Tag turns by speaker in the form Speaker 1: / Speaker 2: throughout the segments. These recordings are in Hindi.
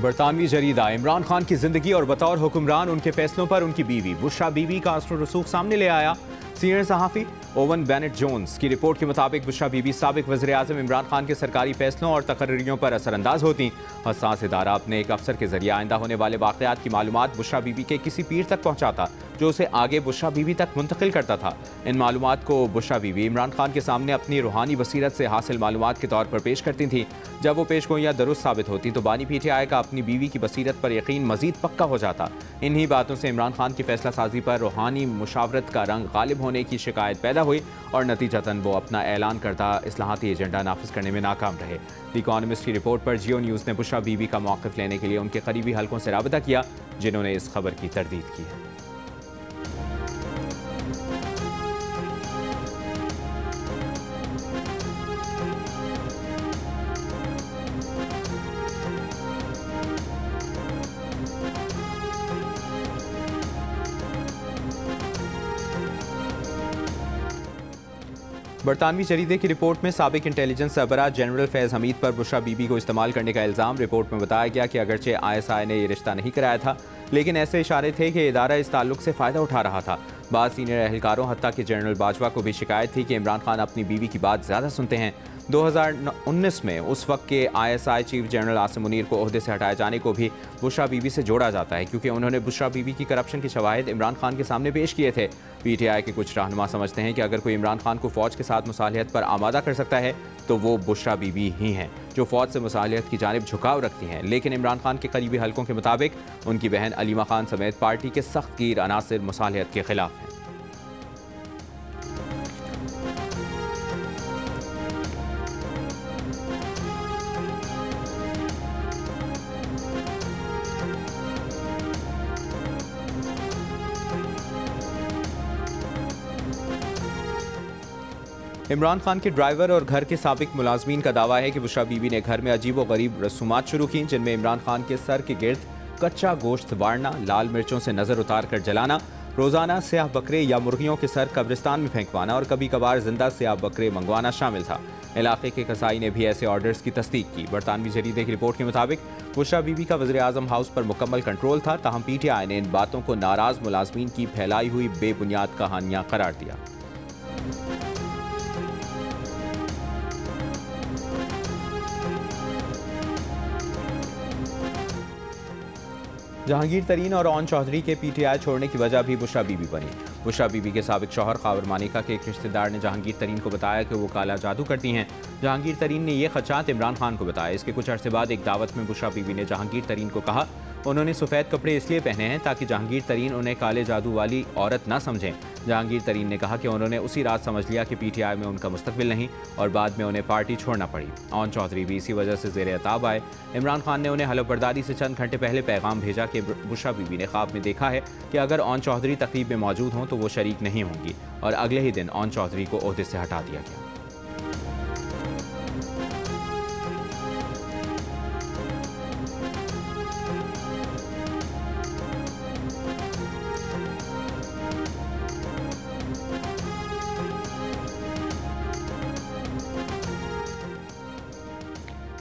Speaker 1: बरतानवी जरीदा इमरान खान की जिंदगी और बतौर हुक्मरान उनके फैसलों पर उनकी बीवी बुशरा बीबी का असर रसूख सामने ले आया। सीनियर सहाफ़ी ओवन बेनेट जोन्स की रिपोर्ट के मुताबिक बुशरा बीबी साबिक वज़ीर आज़म इमरान खान के सरकारी फैसलों और तकर्रियों पर असरअंदाज होती। हसास इदारा अपने एक अफसर के जरिए आइंदा होने वाले वाक़यात की मालूमात बुशरा बीबी के किसी पीर तक पहुँचाता, जो उसे आगे बुशरा बीबी तक मुंतकिल करता था। इन मालूमात को बुशरा बीबी इमरान खान के सामने अपनी रूहानी बसीरत से हासिल मालूमात के तौर पर पेश करती थी। जब वो पेशगोइयाँ दुरुस्त साबित होती तो बानी PTI का अपनी बीवी की बसीरत पर यकीन मजीद पक्का हो जाता। इन्हीं बातों से इमरान खान की फैसला साजी पर रूहानी मुशावरत का रंग गालिब होने की शिकायत पैदा हुई और नतीजतन वो अपना ऐलान करता इस्लाहाती एजेंडा नाफिज करने में नाकाम रहे। द इकॉनमिस्ट की रिपोर्ट पर जियो न्यूज़ ने बुशरा बीबी का मौक़िफ़ लेने के लिए उनके करीबी हलकों से राबता किया, जिन्होंने इस खबर की तरदीद की है। बरतानवी जरीदे की रिपोर्ट में साबिक इंटेलिजेंस सरबराह जनरल फैज़ हमीद पर बुशरा बीबी को इस्तेमाल करने का इल्ज़ाम। रिपोर्ट में बताया गया कि अगरचे ISI ने ये रिश्ता नहीं कराया था, लेकिन ऐसे इशारे थे कि इदारा इस ताल्लुक से फ़ायदा उठा रहा था। बाद सीनियर एहलकारों हत्ता कि जनरल बाजवा को भी शिकायत थी कि इमरान खान अपनी बीवी की बात ज़्यादा सुनते हैं। 2019 में उस वक्त के ISI chief general Asim Munir को ओहदे से हटाए जाने को भी बुशरा बीबी से जोड़ा जाता है, क्योंकि उन्होंने बुशरा बीबी की करप्शन के शवाहिद इमरान खान के सामने पेश किए थे। PTI के कुछ रहनुमा समझते हैं कि अगर कोई इमरान खान को फ़ौज के साथ मुसालिहत पर आमादा कर सकता है तो वो बुशरा बीबी ही हैं, जो फ़ौज से मुसालिहत की जानिब झुकाव रखती हैं। लेकिन इमरान खान के करीबी हलकों के मुताबिक उनकी बहन अलीमा खान समेत पार्टी के सख्त गिर अनासिर मुसालिहत के खिलाफ हैं। इमरान खान के ड्राइवर और घर के साबिक मुलाजमीन का दावा है कि बुशरा बीबी ने घर में अजीब व गरीब रसूमात शुरू की, जिनमें इमरान खान के सर के गिर्द कच्चा गोश्त वारना, लाल मिर्चों से नज़र उतार कर जलाना, रोज़ाना स्याह बकरे या मुर्गियों के सर कब्रिस्तान में फेंकवाना और कभी कभार जिंदा स्याह बकरे मंगवाना शामिल था। इलाके के कसाई ने भी ऐसे ऑर्डर्स की तस्दीक की। बरतानवी जरीदे की रिपोर्ट के मुताबिक बुशरा बीबी का वज़ीर आज़म हाउस पर मुकम्मल कंट्रोल था, ताहम PTI ने इन बातों को नाराज़ मुलाजमीन की फैलाई हुई बेबुनियाद कहानियाँ करार दिया। जहांगीर तरीन और ओन चौधरी के PTI छोड़ने की वजह भी बुशरा बीबी बनी। बुशरा बीबी के साबिक शौहर खावर मानिका के एक रिश्तेदार ने जहांगीर तरीन को बताया कि वो काला जादू करती हैं। जहांगीर तरीन ने ये खदशात इमरान खान को बताया। इसके कुछ अरसे बाद एक दावत में बुशरा बीबी ने जहांगीर तरीन को कहा उन्होंने सफ़ेद कपड़े इसलिए पहने हैं ताकि जहांगीर तरीन उन्हें काले जादू वाली औरत ना समझें। जहांगीर तरीन ने कहा कि उन्होंने उसी रात समझ लिया कि PTI में उनका मुस्तकबिल नहीं और बाद में उन्हें पार्टी छोड़ना पड़ी। ओन चौधरी भी इसी वजह से ज़ेर अताब आए। इमरान खान ने उन्हें हलफ बर्दारी से चंद घंटे पहले पैगाम भेजा कि बुशरा बीबी ने ख्वाब में देखा है कि अगर ओन चौधरी तकरीब में मौजूद हों तो वो शरीक नहीं होंगी, और अगले ही दिन ओन चौधरी को ओहदे से हटा दिया गया।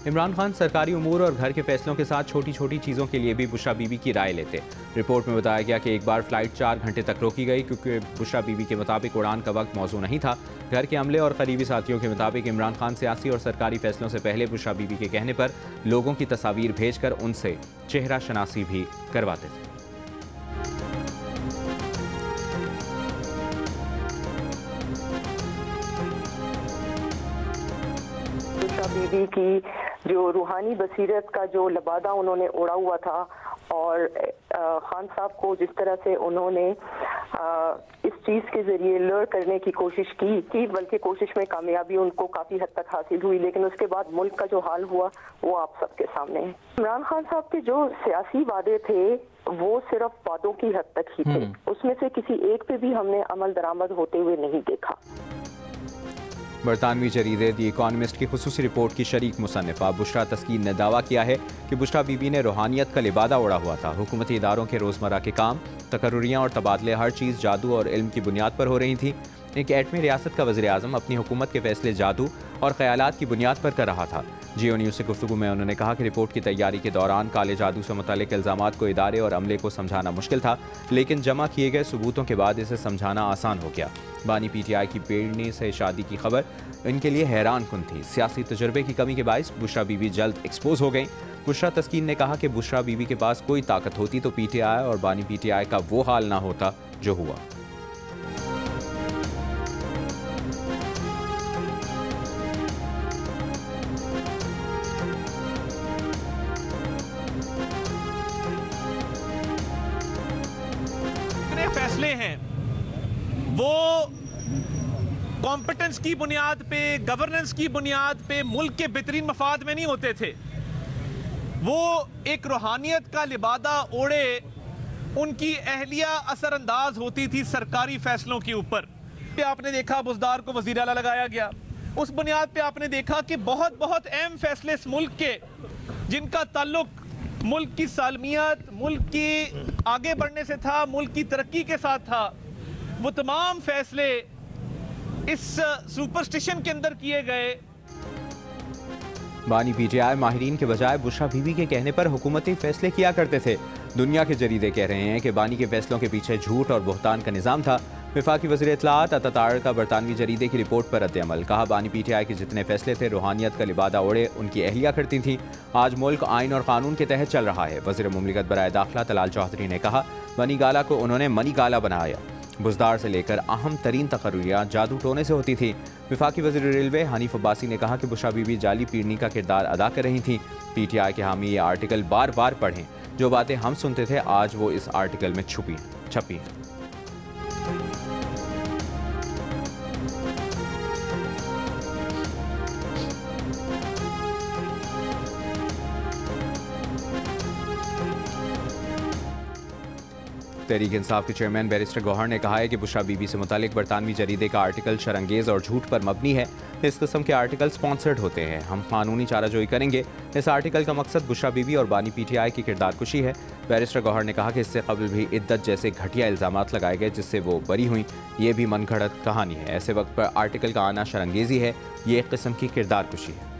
Speaker 1: इमरान खान सरकारी उमूर और घर के फैसलों के साथ छोटी छोटी चीज़ों के लिए भी बुशरा बीबी की राय लेते। रिपोर्ट में बताया गया कि एक बार फ्लाइट 4 घंटे तक रोकी गई क्योंकि बुशरा बीबी के मुताबिक उड़ान का वक्त मौजूद नहीं था। घर के अमले और करीबी साथियों के मुताबिक इमरान खान सियासी और सरकारी फैसलों से पहले बुशरा बीबी के कहने पर लोगों की तस्वीर भेजकर उनसे चेहरा शनासी भी करवाते थे।
Speaker 2: बीबी की जो रूहानी बसीरत का जो लबादा उन्होंने उड़ा हुआ था और खान साहब को जिस तरह से उन्होंने इस चीज़ के ज़रिए लड़ करने की कोशिश की बल्कि कोशिश में कामयाबी उनको काफ़ी हद तक हासिल हुई, लेकिन उसके बाद मुल्क का जो हाल हुआ वो आप सबके सामने है। इमरान खान साहब के जो सियासी वादे थे वो सिर्फ वादों की हद तक ही थे, उसमें से किसी एक पे भी हमने अमल दरामद होते हुए नहीं देखा।
Speaker 1: बरतानवी जरीदे द इकॉनमिस्ट की खुसूसी रिपोर्ट की शरीक मुसन्निफा बुशरा तस्कीन ने दावा किया है कि बुशरा बीबी ने रूहानियत का लिबादा ओढ़ा हुआ था। हुकूमती इदारों के रोज़मर्रा के काम, तकर्रुरियाँ और तबादले हर चीज़ जादू और इल्म की बुनियाद पर हो रही थी। एक एटमी रियासत का वज़ीर आज़म अपनी हुकूमत के फैसले जादू और ख़यालात की बुनियाद पर कर रहा था। जियो न्यूज़ से गुफ्तगू में उन्होंने कहा कि रिपोर्ट की तैयारी के दौरान काले जादू से मुतालिक इल्ज़ामात को इदारे और अमले को समझाना मुश्किल था, लेकिन जमा किए गए सबूतों के बाद इसे समझाना आसान हो गया। बानी PTI की पेड़नी से शादी की खबर इनके लिए हैरान कुन थी। सियासी तजुर्बे की कमी के बायस बुशरा बीबी जल्द एक्सपोज हो गई। बुशरा तस्कीन ने कहा कि बुशरा बीबी के पास कोई ताकत होती तो PTI और बानी PTI का वो हाल ना होता जो हुआ।
Speaker 3: फैसले हैं वो कॉम्पिटेंस की बुनियाद पे, गवर्नेंस की बुनियाद पे, मुल्क के बेहतरीन मफाद में नहीं होते थे। वो एक रूहानियत का लिबादा ओढ़े उनकी अहलिया असरअंदाज होती थी सरकारी फैसलों के ऊपर। आपने देखा बुज़दार को वज़ीर आला लगाया गया, उस बुनियाद पे आपने देखा कि बहुत बहुत अहम फैसले इस मुल्क के, जिनका ताल्लुक मुल्क की सालमियत, मुल्क की आगे बढ़ने से था, मुल्क की तरक्की के साथ था, वो तमाम फैसले इस सुपरस्टिशन के अंदर किए गए।
Speaker 1: बानी PTI माहिरीन के बजाय बुशरा बीबी के कहने पर हुकूमती फैसले किया करते थे। दुनिया के जरीदे कह रहे हैं कि बानी के फैसलों के पीछे झूठ और बुहतान का निज़ाम था। वफाकी वज़ीर इत्तलाआत अतातार का बरतानवी जरीदे की रिपोर्ट पर रद्द-ए-अमल। कहा, बानी PTI के जितने फैसले थे रूहानियत का लिबादा ओढ़े उनकी अहलिया करती थी। आज मुल्क आइन और कानून के तहत चल रहा है। वज़ीर मुमलिकत बराए दाखिला तलाल चौधरी ने कहा, बनी गाला को उन्होंने मनी गाला बनाया। बुज़दार से लेकर अहम तरीन तकर्रियाँ जादू टोने से होती थी। वफाकी वज़ीर रेलवे हनीफ अब्बासी ने कहा कि बुशरा बीबी जाली पीरनी का किरदार अदा कर रही थी। PTI के हामी ये आर्टिकल बार बार पढ़ें। जो बातें हम सुनते थे आज वो इस आर्टिकल में छपी। तहरीक इंसाफ के चेयरमैन बैरिस्टर गौहर ने कहा है कि बुशरा बीबी से मुतालिक बरतानवी जरीदे का आर्टिकल शरंगेज और झूठ पर मबनी है। इस किस्म के आर्टिकल स्पॉन्सर्ड होते हैं। हम कानूनी चाराजोई करेंगे। इस आर्टिकल का मकसद बुशरा बीबी और बानी PTI की किरदार कुशी है। बैरिस्टर गौहर ने कहा कि इससे कबल भी इद्दत जैसे घटिया इल्ज़ामात लगाए गए जिससे वो बरी हुई। ये भी मनगढ़ंत कहानी है। ऐसे वक्त पर आर्टिकल का आना शरंगेजी है। ये एक किस्म की किरदार कुशी है।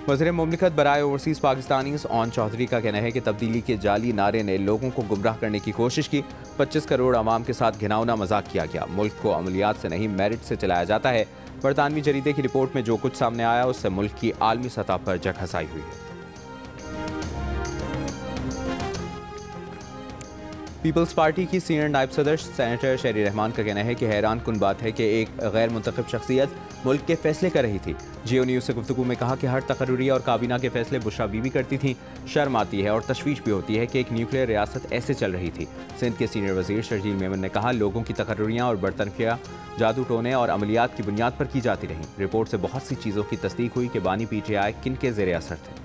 Speaker 1: वज़ीर मुमलिकत बराए ओवरसीज़ पाकिस्तानीज़ ऑन चौधरी का कहना है कि तब्दीली के जाली नारे ने लोगों को गुमराह करने की कोशिश की। 25 करोड़ आवाम के साथ घिनौना मजाक किया गया। मुल्क को अमलियात से नहीं मेरिट से चलाया जाता है। बरतानवी जरीदे की रिपोर्ट में जो कुछ सामने आया उससे मुल्क की आलमी सतह पर जगहसाई हुई है। पीपल्स पार्टी की सीनियर नायब सदर सेनेटर शेरी रहमान का कहना है कि हैरान कुन बात है कि एक गैर मुंतखब शख्सियत मुल्क के फैसले कर रही थी। जियो न्यूज़ से गुफ्तगू में कहा कि हर तकर्रुरी और काबीना के फैसले बुशरा बीबी करती थी। शर्म आती है और तशवीश भी होती है कि एक न्यूक्लियर रियासत ऐसे चल रही थी। सिंध के सीनियर वजीर शर्जील मेमन ने कहा, लोगों की तकर्रुरियाँ और बरतरफियाँ जादू टोने और अमलियात की बुनियाद पर की जाती रहीं। रिपोर्ट से बहुत सी चीज़ों की तस्दीक हुई कि बानी PTI किन के ज़ेरे असर थे।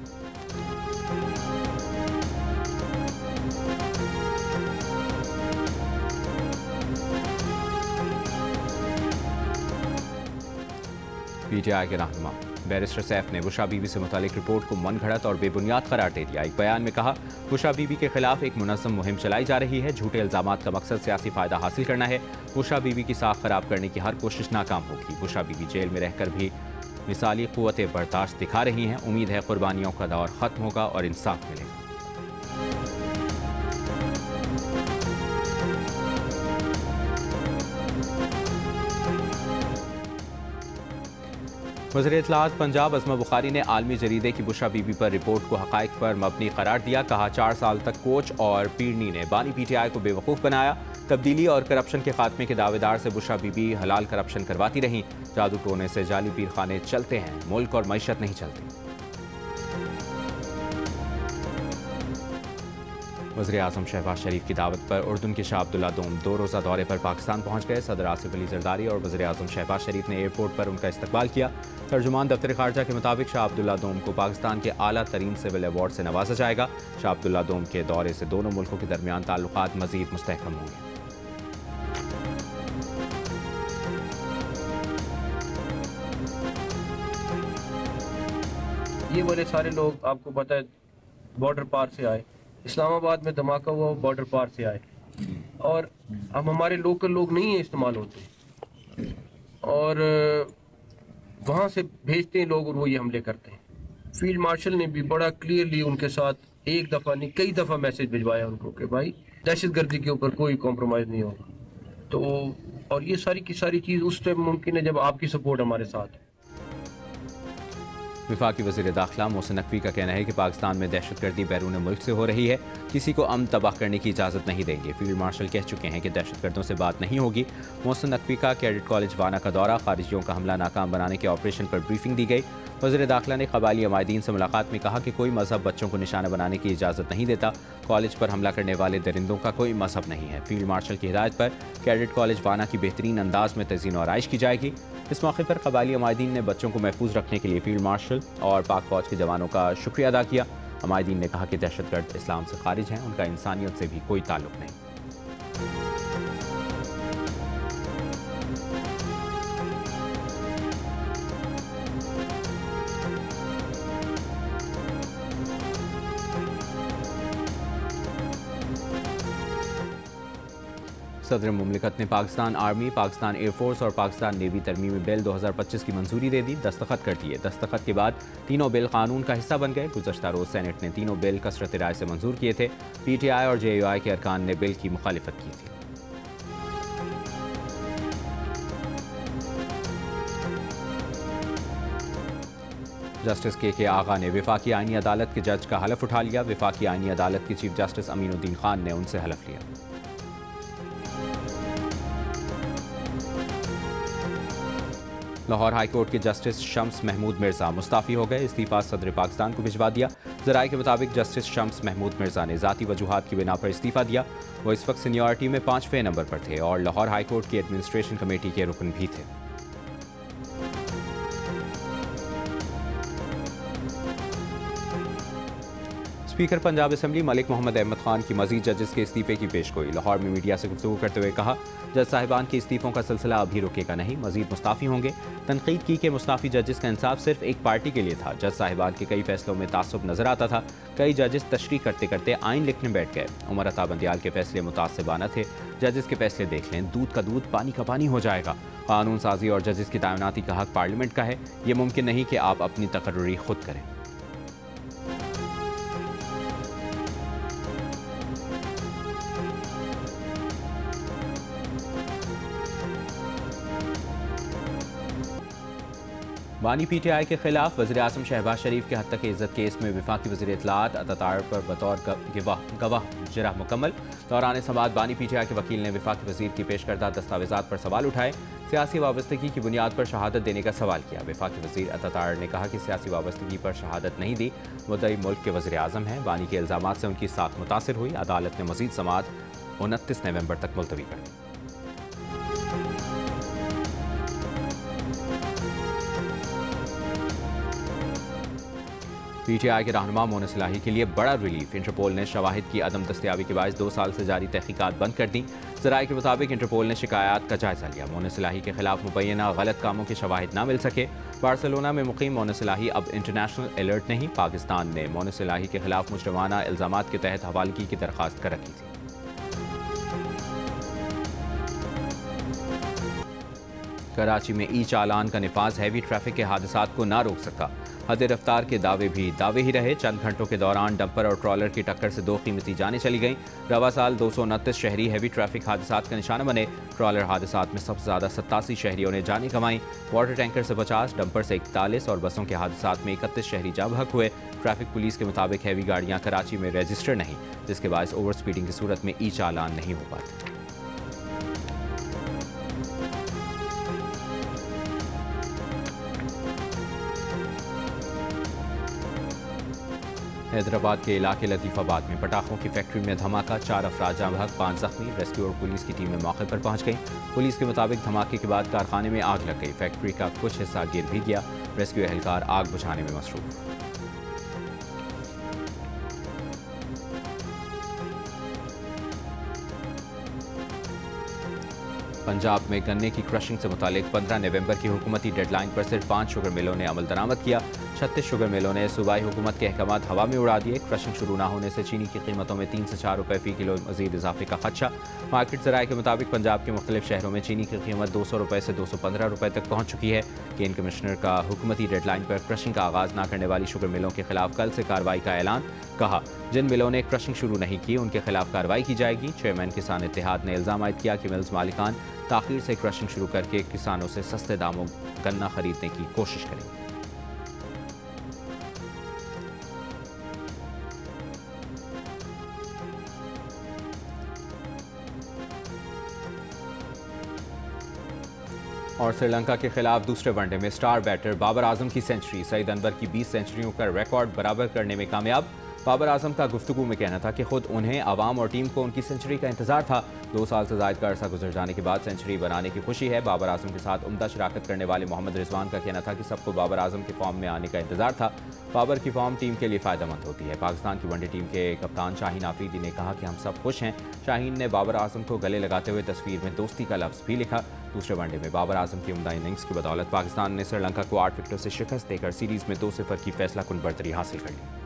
Speaker 1: PTI के रहनुमा बैरिस्टर सैफ ने बुशरा बीबी से मुतालिक रिपोर्ट को मनगढ़ंत और बेबुनियाद करार दे दिया। एक बयान में कहा, बुशरा बीबी के खिलाफ एक मुनज़्ज़म मुहिम चलाई जा रही है। झूठे इल्ज़ामात का मकसद सियासी फ़ायदा हासिल करना है। बुशरा बीबी की साख खराब करने की हर कोशिश नाकाम होगी। बुशरा बीबी जेल में रहकर भी मिसाली क़ुव्वत बर्दाश्त दिखा रही हैं। उम्मीद है कुर्बानियों का दौर ख़त्म होगा और इंसाफ मिलेगा। वज़ीर इत्तलाआत पंजाब अज़मा बुखारी ने आलमी जरीदे की बुशरा बीबी पर रिपोर्ट को हक़ाइक़ पर मबनी करार दिया। कहा, 4 साल तक कोच और पीरनी ने बानी PTI को बेवकूफ़ बनाया। तब्दीली और करप्शन के खात्मे के दावेदार से बुशरा बीबी हलाल करप्शन करवाती रहीं। जादू टोने से जाली पीर खाने चलते हैं, मुल्क और मईशत नहीं चलती। वज़ीर आज़म शहबाज शरीफ की दावत पर उर्दून के शाह अब्दुल्ला दोम 2 रोज़ा दौरे पर पाकिस्तान पहुँच गए। सदर आसिफ अली ज़रदारी और वज़ीर आज़म शहबाज शरीफ ने एयरपोर्ट पर उनका इस्तकबाल किया। तर्जुमान दफ्तर खारजा के मुताबिक शाह अब्दुल्ला दोम को पाकिस्तान के आला तरीन सिविल अवार्ड से नवाजा जाएगा। शाह अब्दुल्ला दोम के दौरे से दोनों मुल्कों के दरमियान ताल्लुकात मज़ीद मुस्तहकम होंगे।
Speaker 4: ये वाले सारे लोग आपको पता है बॉर्डर पार से आए। इस्लामाबाद में धमाका हुआ, बॉर्डर पार से आए। और अब हमारे लोकल लोग नहीं है इस्तेमाल होते, और वहाँ से भेजते हैं लोग और वो ये हमले करते हैं। फील्ड मार्शल ने भी बड़ा क्लियरली उनके साथ एक दफ़ा नहीं कई दफ़ा मैसेज भिजवाया उनको कि भाई दहशतगर्दी के ऊपर कोई कॉम्प्रोमाइज़ नहीं होगा। तो और ये सारी की सारी चीज़ उस टाइम मुमकिन है जब आपकी सपोर्ट हमारे साथ है।
Speaker 1: वफाकी वज़ीर दाखिला मोहसिन नकवी का कहना है कि पाकिस्तान में दहशतगर्दी बैरून मुल्क से हो रही है, किसी को अमन तबाह करने की इजाज़त नहीं देंगे। फील्ड मार्शल कह चुके हैं कि दहशतगर्दों से बात नहीं होगी। मोहसिन नकवी का कैडेट कॉलेज वाना का दौरा, खारिजियों का हमला नाकाम बनाने के ऑपरेशन पर ब्रीफिंग दी गई। वज़ीर दाखिला ने कबायली अमायदीन से मुलाकात में कहा कि कोई मजहब बच्चों को निशाना बनाने की इजाज़त नहीं देता। कॉलेज पर हमला करने वाले दरिंदों का कोई मजहब नहीं है। फील्ड मार्शल की हिदायत पर कैडेट कॉलेज वाना की बेहतरीन अंदाज में तज़ीन और आइश की जाएगी। इस मौके पर कबायली अमायदीन ने बच्चों को महफूज रखने के लिए फील्ड मार्शल और पाक फौज के जवानों का शुक्रिया अदा किया। अमायदीन ने कहा कि दहशतगर्द इस्लाम से खारिज हैं, उनका इंसानियत से भी कोई ताल्लुक नहीं। सदर मुमलिकत ने पाकिस्तान आर्मी, पाकिस्तान एयरफोर्स और पाकिस्तान नेवी तरमीमी बिल 2025 की मंजूरी दे दी, दस्तखत कर दिए। दस्तखत के बाद तीनों बिल कानून का हिस्सा बन गए। गुज़श्ता रोज़ सेनेट ने तीनों बिल कसरत राय से मंजूर किए थे। PTI और JUI के अरकान ने बिल की मुखालिफत की थी। जस्टिस KK आगा ने वफाकी आईनी अदालत के जज का हलफ उठा लिया। वफाकी आईनी अदालत के चीफ जस्टिस अमीनुद्दीन खान ने उनसे हलफ लिया। लाहौर हाई कोर्ट के जस्टिस शम्स महमूद मिर्जा मुस्ताफ़ी हो गए। इस्तीफ़ा सदर पाकिस्तान को भिजवा दिया। ज़राए के मुताबिक जस्टिस शम्स महमूद मिर्जा ने ज़ाती वजूहात की बिना पर इस्तीफ़ा दिया। वो इस वक्त सीनियरिटी में 5वें नंबर पर थे और लाहौर हाई कोर्ट की एडमिनिस्ट्रेशन कमेटी के रुकन भी थे। स्पीकर पंजाब असम्बली मलिक मोहम्मद अहमद खान की मजीद जजेस के इस्तीफे की पेशगोई। लाहौर में मीडिया से गुफ्तगू करते हुए कहा, जज साहिबान के इस्तीफों का सिलसिला अभी रुकेगा नहीं, मजीद मुस्ताफ़ी होंगे। तनकीद की कि मुस्ताफ़ी जजेस का इंसाफ सिर्फ एक पार्टी के लिए था। जज साहिबान के कई फैसलों में तासुब नजर आता था। कई जजेस तशरीह करते करते आइन लिखने बैठ गए। उमर अता बंदियाल के फैसले मुतासिबाना थे। जजेस के फैसले देख लें, दूध का दूध पानी का पानी हो जाएगा। कानून साजी और जजेस की तैनाती का हक पार्लियामेंट का है। ये मुमकिन नहीं कि आप अपनी तकर्रुरी खुद करें। बानी PTI के खिलाफ वज़ीर आज़म शहबाज शरीफ के हत्या के इज्जत केस में वफाकी वज़ीर इत्तलात अतातार पर बतौर गवाह जरा मुकम्मल। दौरान समाअत बानी PTI के वकील ने वफाकी वज़ीर की पेश करदा दस्तावेज़ात पर सवाल उठाए। सियासी वाबस्तगी की बुनियाद पर शहादत देने का सवाल किया। वफाकी वज़ीर अतातार ने कहा कि सियासी वाबस्तगी पर शहादत नहीं दी, मुद्दई मुल्क के वज़ीर आज़म हैं। बानी के इल्ज़ामात से उनकी साख मुतासिर हुई। अदालत ने मज़ीद समाअत 29 नवंबर तक मुलतवी कर दी। PTI के रहनुमा मोहन सलाही के लिए बड़ा रिलीफ। इंटरपोल ने शवाहिद की अदम दस्तयाबी के बायस 2 साल से जारी तहकीकात बंद कर दी। ज़राए के मुताबिक इंटरपोल ने शिकायत का जायजा लिया। मोहन सलाही के खिलाफ मुबैना गलत कामों के शवाहिद ना मिल सके। बार्सिलोना में मुकीम मोहन सलाही अब इंटरनेशनल अलर्ट नहीं। पाकिस्तान ने मोहन सलाही के खिलाफ मुजरमाना इल्ज़ामात के तहत हवालगी की दरख्वास्त कर रखी थी। कराची में ई चालान का निफाज हैवी ट्रैफिक के हादसात को ना रोक सका। हद रफ्तार के दावे भी दावे ही रहे। चंद घंटों के दौरान डंपर और ट्रॉलर की टक्कर से 2 कीमती जानें चली गईं। रवा साल 229 शहरी हैवी ट्रैफिक हादसात का निशाना बने। ट्रॉलर हादसात में सबसे ज़्यादा 87 शहरियों ने जानें गंवाई। वाटर टैंकर से 50, डंपर से 41 और बसों के हादसात में 31 शहरी जा बहक हुए। ट्रैफिक पुलिस के मुताबिक हैवी गाड़ियाँ कराची में रजिस्टर नहीं, जिसके बायस ओवर स्पीडिंग की सूरत में ई चालान नहीं हो पाते। हैदराबाद के इलाके लतीफ़ाबाद में पटाखों की फैक्ट्री में धमाका, 4 अफराद जाँ बहक, 5 जख्मी। रेस्क्यू और पुलिस की टीमें मौके पर पहुंच गईं। पुलिस के मुताबिक धमाके के बाद कारखाने में आग लग गई। फैक्ट्री का कुछ हिस्सा गिर भी गया। रेस्क्यू एहलकार आग बुझाने में मसरूफ। पंजाब में गन्ने की क्रशिंग से मुतालिक 15 नवंबर की हुकूमती डेडलाइन पर सिर्फ 5 शुगर मिलों ने अमल दरामद किया। 36 शुगर मिलों ने सूबाई हुकूमत के अहकाम हवा में उड़ा दिए। क्रशिंग शुरू न होने से चीनी की कीमतों में 3 से 4 रुपये फी किलो मजीद इजाफे का खदशा। मार्केट ज़राए के मुताबिक पंजाब के मुख्तलिफ शहरों में चीनी की कीमत 200 रुपये से 215 रुपये तक पहुँच चुकी है। केन कमिश्नर का हुकूमती डेडलाइन पर क्रशिंग का आगाज़ न करने वाली शुगर मिलों के खिलाफ कल से कार्रवाई का ऐलान। कहा, जिन मिलों ने क्रशिंग शुरू नहीं की उनके खिलाफ कार्रवाई की जाएगी। चेयरमैन किसान इत्तेहाद ने इल्ज़ाम आयद किया कि मिल्स मालिकान ताख़ीर से क्रशिंग शुरू करके किसानों से सस्ते दामों गन्ना खरीदने की कोशिश करेंगे। और श्रीलंका के खिलाफ दूसरे वनडे में स्टार बैटर बाबर आजम की सेंचुरी। सईद अनवर की 20 सेंचुरियों का रिकॉर्ड बराबर करने में कामयाब। बाबर आजम का गुफ्तगू में कहना था कि खुद उन्हें, आवाम और टीम को उनकी सेंचुरी का इंतजार था। 2 साल से ज़ायद का अरसा गुजर जाने के बाद सेंचुरी बनाने की खुशी है। बाबर आजम के साथ उम्दा शराकत करने वाले मोहम्मद रिजवान का कहना था कि सबको बाबर आजम के फॉर्म में आने का इंतजार था। बाबर की फॉर्म टीम के लिए फ़ायदेमंद होती है। पाकिस्तान की वनडे टीम के कप्तान शाहीन आफरीदी ने कहा कि हम सब खुश हैं। शाहीन ने बाबर आजम को गले लगाते हुए तस्वीर में दोस्ती का लफ्ज़ भी लिखा। दूसरे वनडे में बाबर आजम की उम्दा इनिंग्स की बदौलत पाकिस्तान ने श्रीलंका को 8 विकेटों से शिकस्त देकर सीरीज़ में 2-0 की फैसला कुन बरतरी हासिल कर ली।